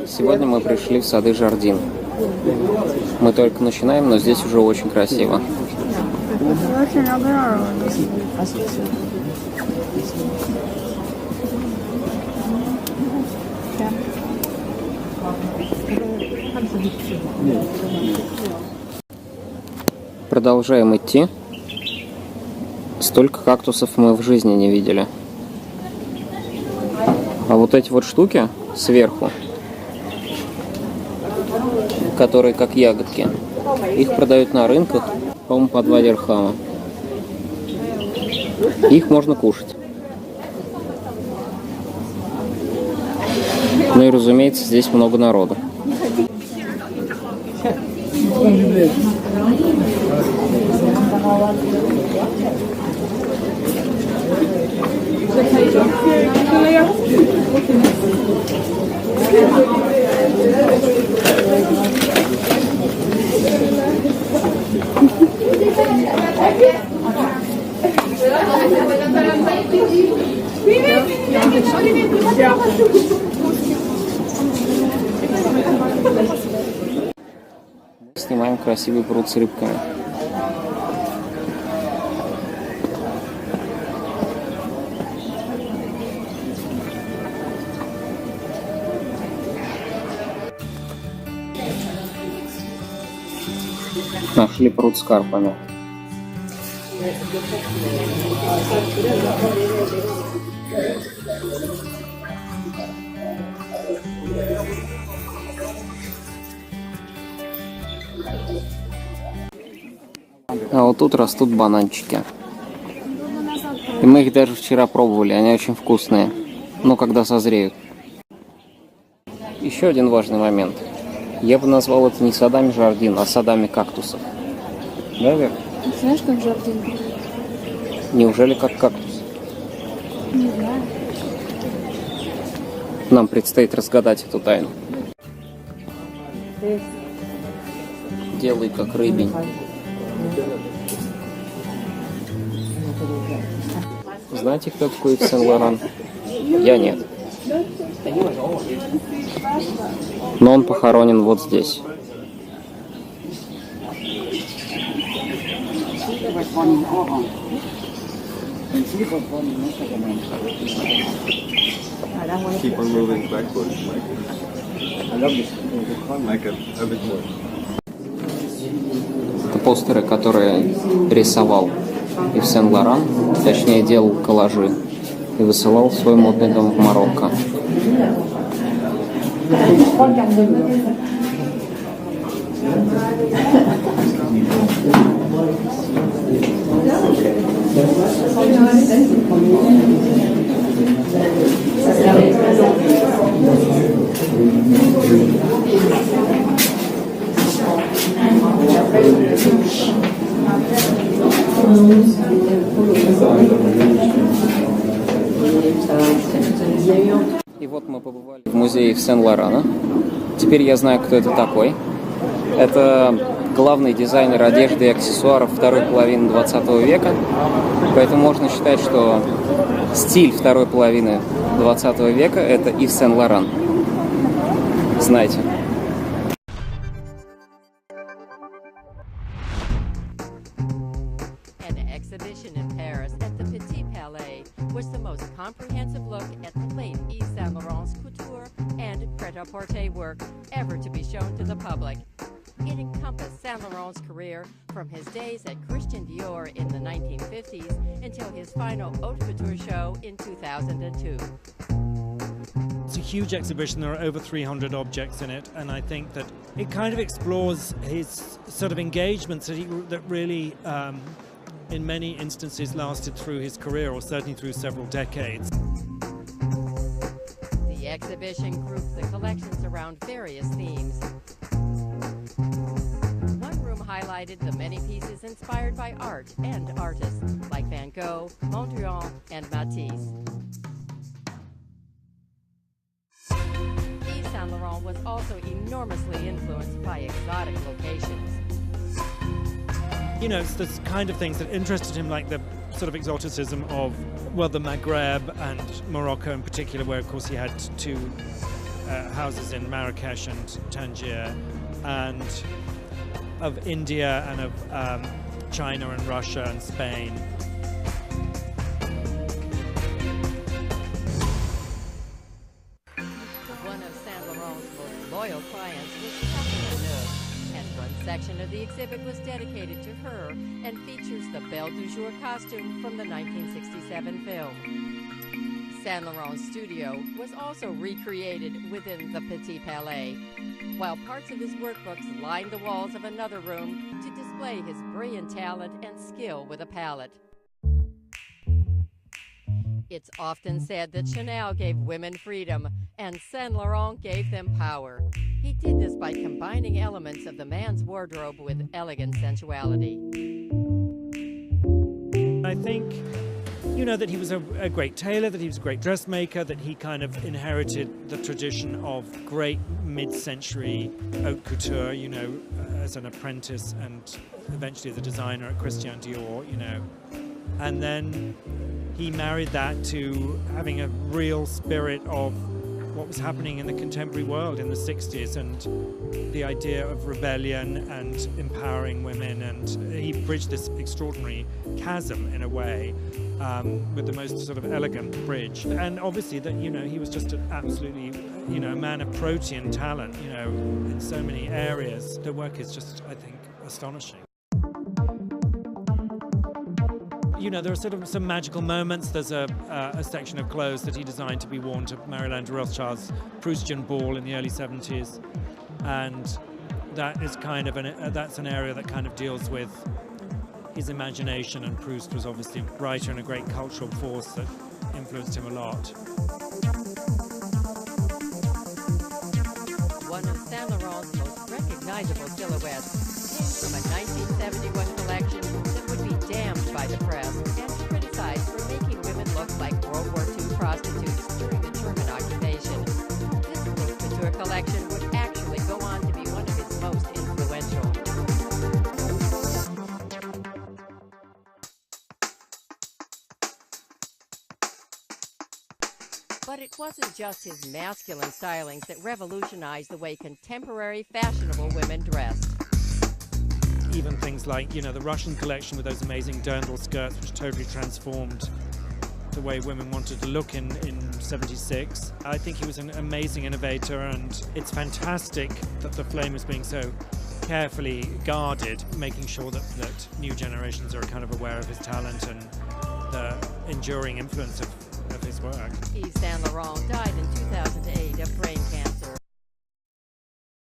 Сегодня мы пришли в сады Жардин. Мы только начинаем, но здесь уже очень красиво. Продолжаем идти. Столько кактусов мы в жизни не видели. А вот эти вот штуки сверху, которые как ягодки, их продают на рынках, по-моему, по 2 дирхама. Их можно кушать. Ну и, разумеется, здесь много народу. Снимаем красивый пруд с рыбками. Нашли пруд с карпами. А вот тут растут бананчики. И мы их даже вчера пробовали, они очень вкусные. Но когда созреют. Еще один важный момент. Я бы назвал это не садами Жардин, а садами кактусов. Да, Вер? Знаешь, как Жардин? Неужели как кактус? Не знаю. Нам предстоит разгадать эту тайну. Делай как рыбень. Знаете, кто такой Сен-Лоран? Я нет. Но он похоронен вот здесь. Keep on moving backwards, make it a bit more. Это постеры, которые рисовал Ив Сен-Лоран, точнее делал коллажи и высылал в свой модный дом в Марокко. И вот мы побывали в музее Сен-Лорана. Теперь я знаю, кто это такой. Это главный дизайнер одежды и аксессуаров второй половины 20 века. Поэтому можно считать, что стиль второй половины 20 века – это Ив Сен-Лоран. Знаете. Comprehensive look at the late Yves Saint Laurent's couture and pret-a-porter work ever to be shown to the public. It encompassed Saint Laurent's career from his days at Christian Dior in the 1950s until his final haute couture show in 2002. It's a huge exhibition. There are over 300 objects in it, and I think that it kind of explores his sort of engagements that really in many instances lasted through his career, or certainly through several decades. The exhibition grouped the collections around various themes. One room highlighted the many pieces inspired by art and artists like Van Gogh, Mondrian, and Matisse. Yves Saint Laurent was also enormously influenced by exotic locations. You know, it's the kind of things that interested him, like the sort of exoticism of, well, the Maghreb and Morocco in particular, where, of course, he had two houses in Marrakеше and Tangier, and of India and of China and Russia and Spain. One of Saint Laurent's most loyal clients was Catherine Deneuve, and one section of the exhibit was dedicated to her and features the Belle du Jour costume from the 1967 film. Saint Laurent's studio was also recreated within the Petit Palais, while parts of his workbooks lined the walls of another room to display his brilliant talent and skill with a palette. It's often said that Chanel gave women freedom and Saint Laurent gave them power. He did this by combining elements of the man's wardrobe with elegant sensuality. I think, you know, that he was a great tailor, that he was a great dressmaker, that he kind of inherited the tradition of great mid-century haute couture, you know, as an apprentice and eventually the designer at Christian Dior, you know. And then he married that to having a real spirit of what was happening in the contemporary world in the 60s and the idea of rebellion and empowering women, and he bridged this extraordinary chasm in a way with the most sort of elegant bridge. And obviously that, you know, he was just an absolutely, you know, a man of protean talent, you know, in so many areas. The work is just, I think, astonishing. You know, there are sort of some magical moments. There's a section of clothes that he designed to be worn to Marie-Anne de Rothschild's Proustian ball in the early 70s. And that is kind of that's an area that kind of deals with his imagination, and Proust was obviously a writer and a great cultural force that influenced him a lot. One of Saint Laurent's most recognizable silhouettes came from a 1971 collection that would be damned by the press and criticized for making women look like World War II prostitutes during the German occupation. This haute couture collection would actually go on to be one of his most influential. But it wasn't just his masculine stylings that revolutionized the way contemporary fashionable women dressed. Even things like, you know, the Russian collection with those amazing dirndl skirts, which totally transformed the way women wanted to look in 76. I think he was an amazing innovator, and it's fantastic that the flame is being so carefully guarded, making sure that new generations are kind of aware of his talent and the enduring influence of his work. Yves Saint Laurent died